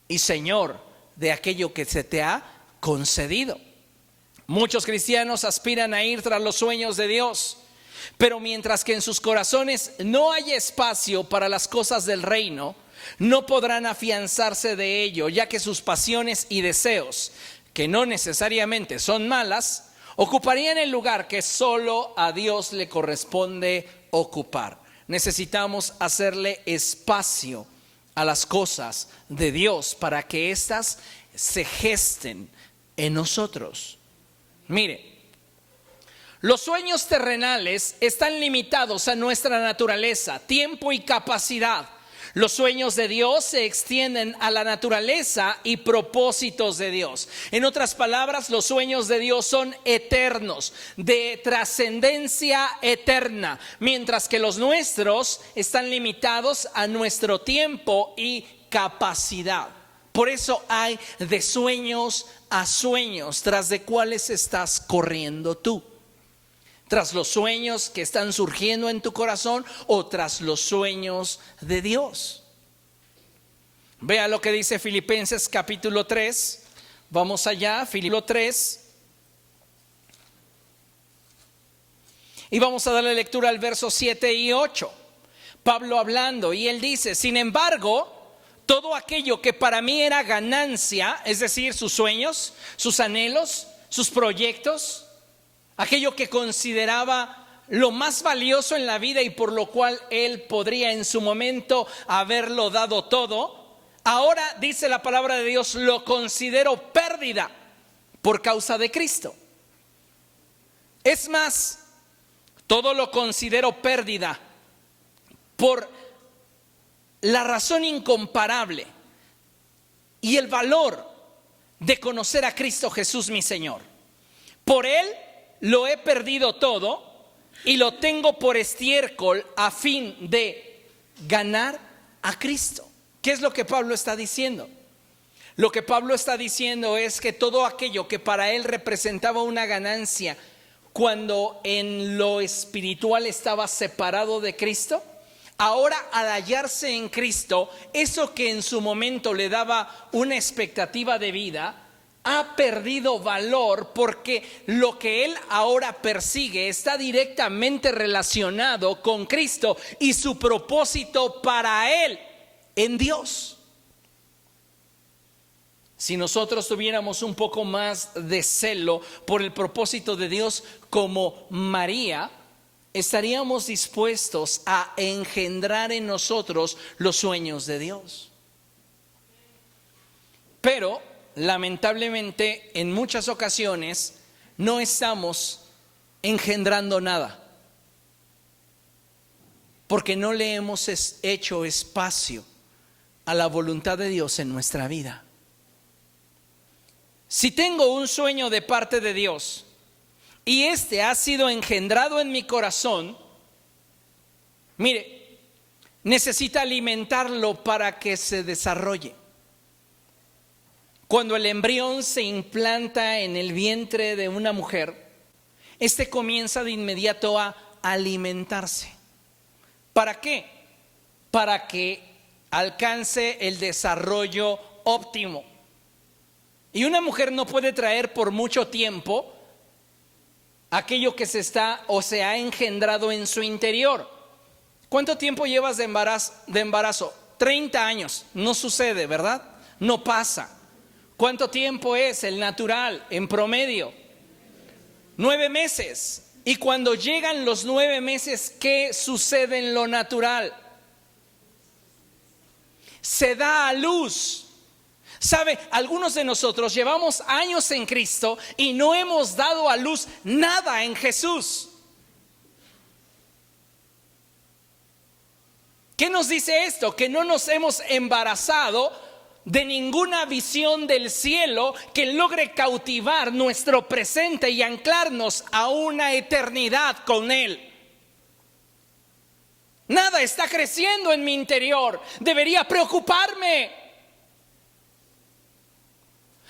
S1: y señor de aquello que se te ha concedido. Muchos cristianos aspiran a ir tras los sueños de Dios, pero mientras que en sus corazones no haya espacio para las cosas del reino, no podrán afianzarse de ello, ya que sus pasiones y deseos, que no necesariamente son malas, ocuparían el lugar que solo a Dios le corresponde ocupar. Necesitamos hacerle espacio a las cosas de Dios para que éstas se gesten en nosotros. Mire, los sueños terrenales están limitados a nuestra naturaleza, tiempo y capacidad. Los sueños de Dios se extienden a la naturaleza y propósitos de Dios. En otras palabras, los sueños de Dios son eternos, de trascendencia eterna, mientras que los nuestros están limitados a nuestro tiempo y capacidad. Por eso hay de sueños a sueños, tras de cuáles estás corriendo tú. Tras los sueños que están surgiendo en tu corazón o tras los sueños de Dios. Vea lo que dice Filipenses capítulo 3. Vamos allá, Filipenses 3. Y vamos a darle lectura al verso 7 y 8. Pablo hablando, y él dice: sin embargo, todo aquello que para mí era ganancia, es decir, sus sueños, sus anhelos, sus proyectos, aquello que consideraba lo más valioso en la vida y por lo cual él podría en su momento haberlo dado todo, ahora dice la palabra de Dios, lo considero pérdida por causa de Cristo. Es más, todo lo considero pérdida por la razón incomparable y el valor de conocer a Cristo Jesús mi Señor. Por Él lo he perdido todo y lo tengo por estiércol a fin de ganar a Cristo. ¿Qué es lo que Pablo está diciendo? Lo que Pablo está diciendo es que todo aquello que para él representaba una ganancia, cuando en lo espiritual estaba separado de Cristo, ahora al hallarse en Cristo, eso que en su momento le daba una expectativa de vida, ha perdido valor, porque lo que él ahora persigue está directamente relacionado con Cristo y su propósito para él en Dios. Si nosotros tuviéramos un poco más de celo por el propósito de Dios como María, estaríamos dispuestos a engendrar en nosotros los sueños de Dios. Pero lamentablemente en muchas ocasiones no estamos engendrando nada, porque no le hemos hecho espacio a la voluntad de Dios en nuestra vida. Si tengo un sueño de parte de Dios y este ha sido engendrado en mi corazón, mire, necesita alimentarlo para que se desarrolle. Cuando el embrión se implanta en el vientre de una mujer, este comienza de inmediato a alimentarse. ¿Para qué? Para que alcance el desarrollo óptimo. Y una mujer no puede traer por mucho tiempo aquello que se está o se ha engendrado en su interior. ¿Cuánto tiempo llevas de embarazo? 30 años. No sucede, ¿verdad? No pasa. ¿Cuánto tiempo es el natural en promedio? 9 meses. Y cuando llegan los 9 meses, ¿qué sucede en lo natural? Se da a luz. ¿Sabe? Algunos de nosotros llevamos años en Cristo y no hemos dado a luz nada en Jesús. ¿Qué nos dice esto? Que no nos hemos embarazado de ninguna visión del cielo que logre cautivar nuestro presente y anclarnos a una eternidad con Él. Nada está creciendo en mi interior. Debería preocuparme.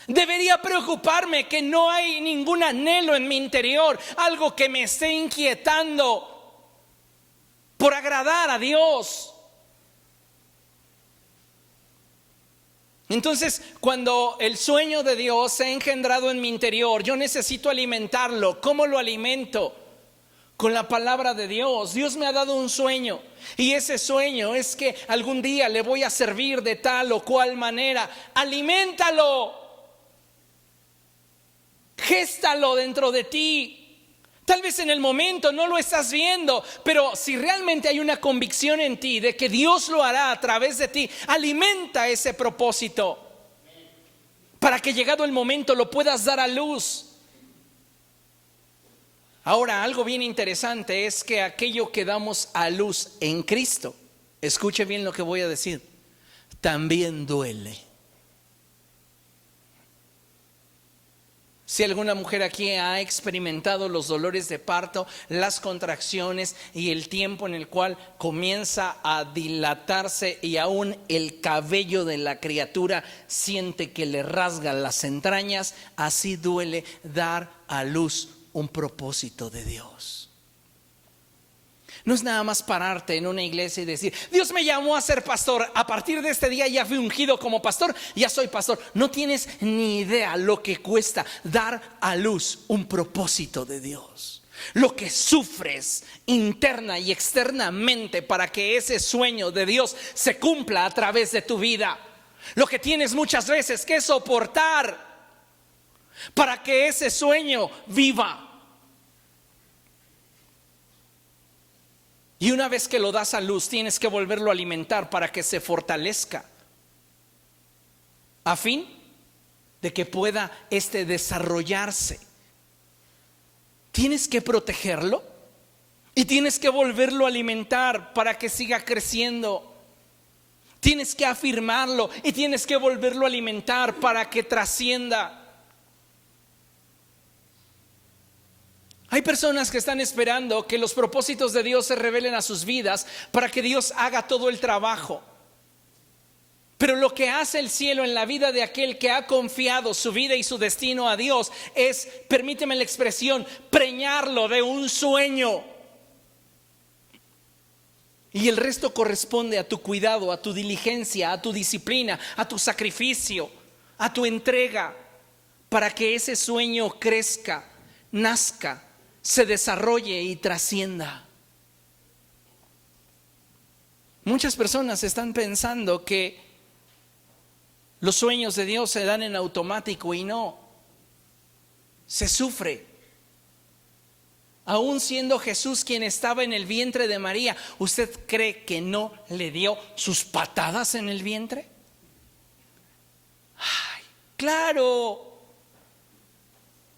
S1: Debería preocuparme que no hay ningún anhelo en mi interior, algo que me esté inquietando por agradar a Dios. Entonces, cuando el sueño de Dios se ha engendrado en mi interior, yo necesito alimentarlo. ¿Cómo lo alimento? Con la palabra de Dios. Dios me ha dado un sueño, y ese sueño es que algún día le voy a servir de tal o cual manera. Aliméntalo. Géstalo dentro de ti. Tal vez en el momento no lo estás viendo, pero si realmente hay una convicción en ti de que Dios lo hará a través de ti, alimenta ese propósito para que llegado el momento lo puedas dar a luz. Ahora, algo bien interesante es que aquello que damos a luz en Cristo, escuche bien lo que voy a decir, también duele. Si alguna mujer aquí ha experimentado los dolores de parto, las contracciones y el tiempo en el cual comienza a dilatarse y aún el cabello de la criatura siente que le rasga las entrañas, así duele dar a luz un propósito de Dios. No es nada más pararte en una iglesia y decir: Dios me llamó a ser pastor, a partir de este día ya fui ungido como pastor, ya soy pastor. No tienes ni idea lo que cuesta dar a luz un propósito de Dios. Lo que sufres interna y externamente para que ese sueño de Dios se cumpla a través de tu vida. Lo que tienes muchas veces que soportar para que ese sueño viva. Y una vez que lo das a luz, tienes que volverlo a alimentar para que se fortalezca, a fin de que pueda desarrollarse. Tienes que protegerlo y tienes que volverlo a alimentar para que siga creciendo. Tienes que afirmarlo y tienes que volverlo a alimentar para que trascienda. Hay personas que están esperando que los propósitos de Dios se revelen a sus vidas para que Dios haga todo el trabajo. Pero lo que hace el cielo en la vida de aquel que ha confiado su vida y su destino a Dios es, permíteme la expresión, preñarlo de un sueño. Y el resto corresponde a tu cuidado, a tu diligencia, a tu disciplina, a tu sacrificio, a tu entrega, para que ese sueño crezca, nazca, se desarrolle y trascienda. Muchas personas están pensando que los sueños de Dios se dan en automático, y no, se sufre. Aún siendo Jesús quien estaba en el vientre de María, ¿usted cree que no le dio sus patadas en el vientre? Ay, claro.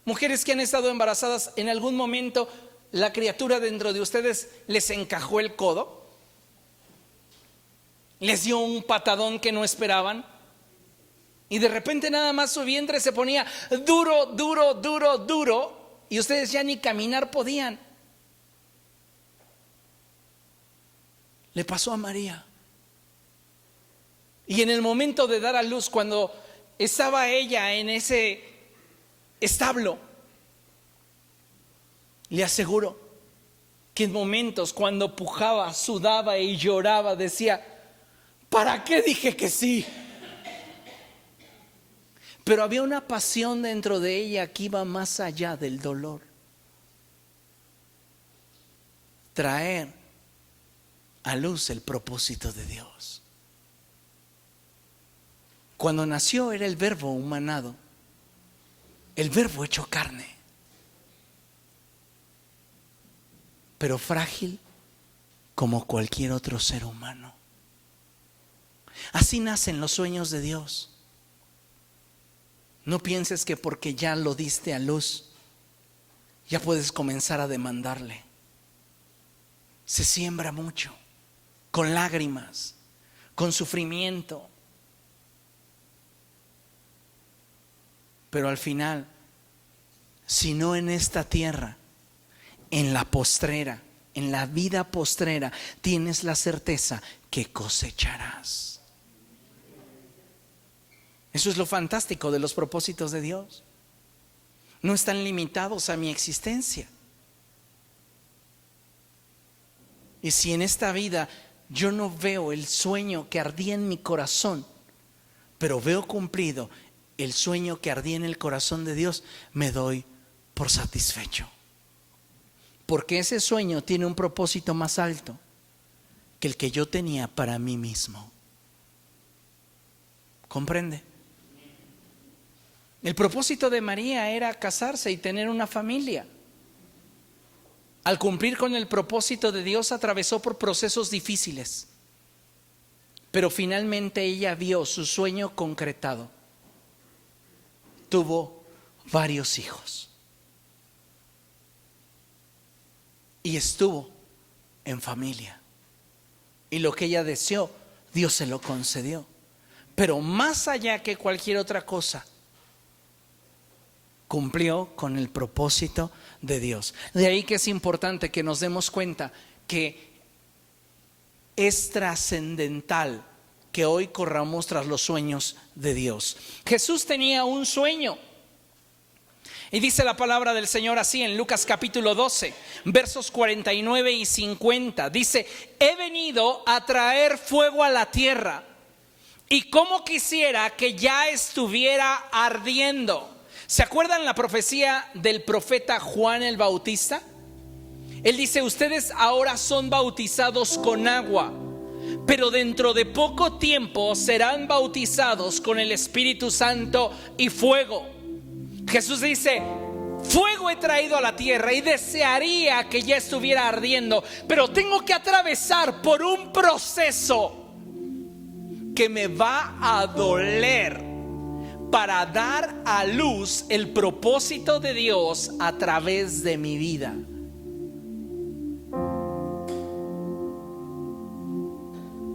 S1: Mujeres que han estado embarazadas, en algún momento la criatura dentro de ustedes les encajó el codo, les dio un patadón que no esperaban, y de repente nada más su vientre se ponía duro, duro, duro, duro, y ustedes ya ni caminar podían. le pasó a María. Y en el momento de dar a luz, cuando estaba ella en ese establo, le aseguro que en momentos cuando pujaba, sudaba y lloraba, decía: ¿para qué dije que sí? Pero había una pasión dentro de ella que iba más allá del dolor. Traer a luz el propósito de Dios. Cuando nació era el Verbo humanado, el Verbo hecho carne, pero frágil como cualquier otro ser humano. Así nacen los sueños de Dios. No pienses que porque ya lo diste a luz, ya puedes comenzar a demandarle. Se siembra mucho, con lágrimas, con sufrimiento. Pero al final, si no en esta tierra, en la postrera, en la vida postrera, tienes la certeza que cosecharás. Eso es lo fantástico de los propósitos de Dios. No están limitados a mi existencia. Y si en esta vida yo no veo el sueño que ardía en mi corazón, pero veo cumplido el sueño que ardía en el corazón de Dios, me doy por satisfecho. Porque ese sueño tiene un propósito más alto que el que yo tenía para mí mismo. ¿Comprende? El propósito de María era casarse y tener una familia. Al cumplir con el propósito de Dios, atravesó por procesos difíciles, pero finalmente ella vio su sueño concretado. Tuvo varios hijos y estuvo en familia, y lo que ella deseó, Dios se lo concedió. Pero más allá que cualquier otra cosa, cumplió con el propósito de Dios. De ahí que es importante que nos demos cuenta que es trascendental que hoy corramos tras los sueños de Dios. Jesús tenía un sueño, y dice la palabra del Señor así en Lucas capítulo 12, versos 49 y 50. Dice: he venido a traer fuego a la tierra, y como quisiera que ya estuviera ardiendo. ¿Se acuerdan la profecía del profeta Juan el Bautista? Él dice: ustedes ahora son bautizados con agua, pero dentro de poco tiempo serán bautizados con el Espíritu Santo y fuego. Jesús dice: fuego he traído a la tierra y desearía que ya estuviera ardiendo, pero tengo que atravesar por un proceso que me va a doler para dar a luz el propósito de Dios a través de mi vida.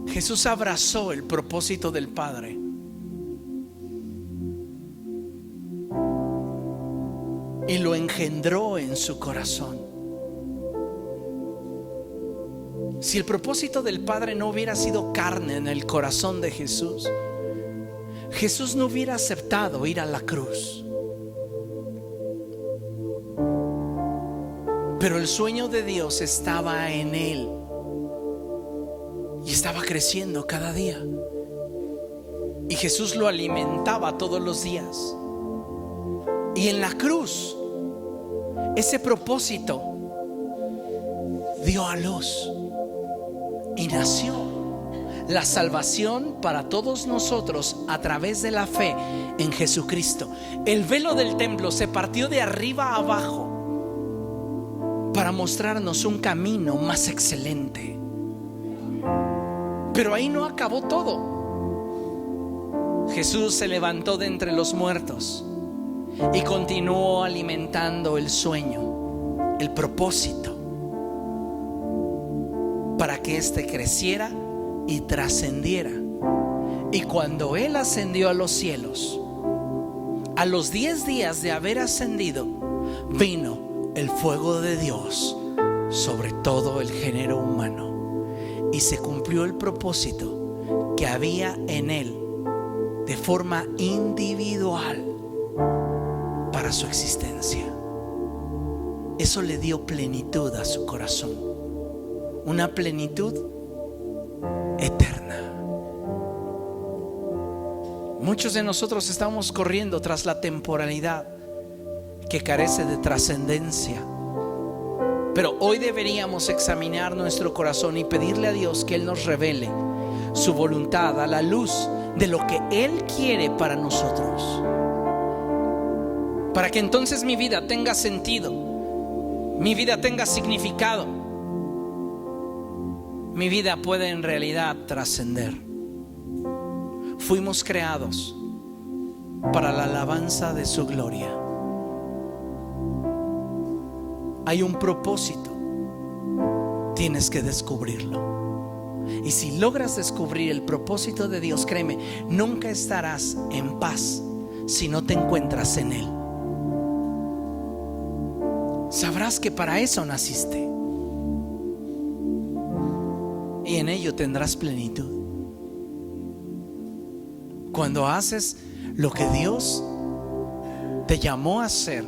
S1: Jesús abrazó el propósito del Padre. Y lo engendró en su corazón. Si el propósito del Padre no hubiera sido carne en el corazón de Jesús, Jesús no hubiera aceptado ir a la cruz. Pero el sueño de Dios estaba en él y estaba creciendo cada día. Y Jesús lo alimentaba todos los días. Y en la cruz, ese propósito dio a luz y nació la salvación para todos nosotros a través de la fe en Jesucristo. El velo del templo se partió de arriba a abajo para mostrarnos un camino más excelente. Pero ahí no acabó todo. Jesús se levantó de entre los muertos y continuó alimentando el sueño, el propósito, para que éste creciera y trascendiera. Y cuando Él ascendió a los cielos, a los 10 días de haber ascendido, vino el fuego de Dios sobre todo el género humano. y se cumplió el propósito que había en él de forma individual para su existencia. Eso le dio plenitud a su corazón, una plenitud eterna. Muchos de nosotros estamos corriendo tras la temporalidad que carece de trascendencia, pero hoy deberíamos examinar nuestro corazón y pedirle a Dios que Él nos revele su voluntad a la luz de lo que Él quiere para nosotros, para que entonces mi vida tenga sentido, mi vida tenga significado, mi vida pueda en realidad trascender. Fuimos creados para la alabanza de su gloria. Hay un propósito, tienes que descubrirlo. Y si logras descubrir el propósito de Dios, créeme, nunca estarás en paz si no te encuentras en Él. Sabrás que para eso naciste y en ello tendrás plenitud. Cuando haces lo que Dios te llamó a hacer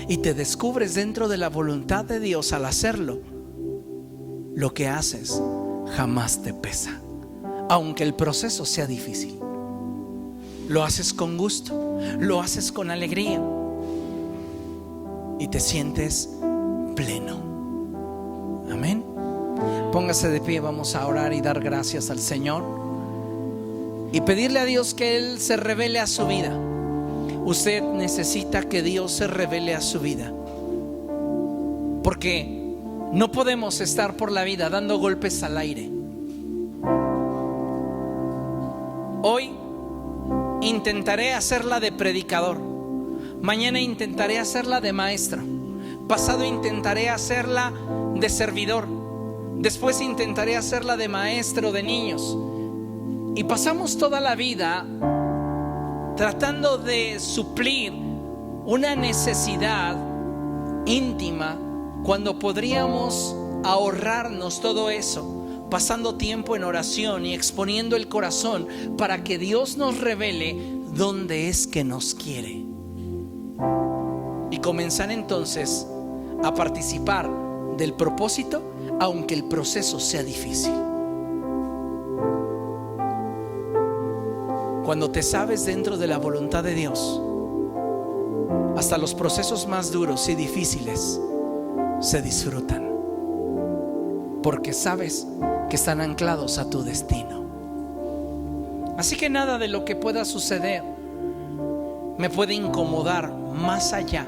S1: y te descubres dentro de la voluntad de Dios al hacerlo, lo que haces jamás te pesa, aunque el proceso sea difícil. Lo haces con gusto, lo haces con alegría y te sientes pleno. Amén. Póngase de pie, vamos a orar y dar gracias al Señor y pedirle a Dios que Él se revele a su vida. Usted necesita que Dios se revele a su vida, porque no podemos estar por la vida dando golpes al aire. Hoy intentaré hacerla de predicador, mañana intentaré hacerla de maestro, pasado intentaré hacerla de servidor, después intentaré hacerla de maestro de niños. Y pasamos toda la vida tratando de suplir una necesidad íntima, cuando podríamos ahorrarnos todo eso, pasando tiempo en oración y exponiendo el corazón para que Dios nos revele dónde es que nos quiere, y comenzar entonces a participar del propósito, aunque el proceso sea difícil. Cuando te sabes dentro de la voluntad de Dios, hasta los procesos más duros y difíciles se disfrutan, porque sabes que están anclados a tu destino. Así que nada de lo que pueda suceder me puede incomodar más allá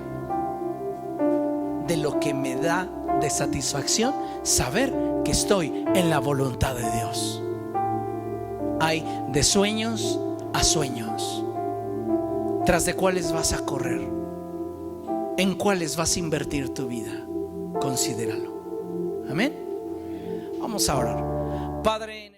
S1: de lo que me da de satisfacción saber que estoy en la voluntad de Dios. Hay de sueños a sueños, tras de cuáles vas a correr, en cuáles vas a invertir tu vida. Considéralo. Amén. Vamos a orar. Padre.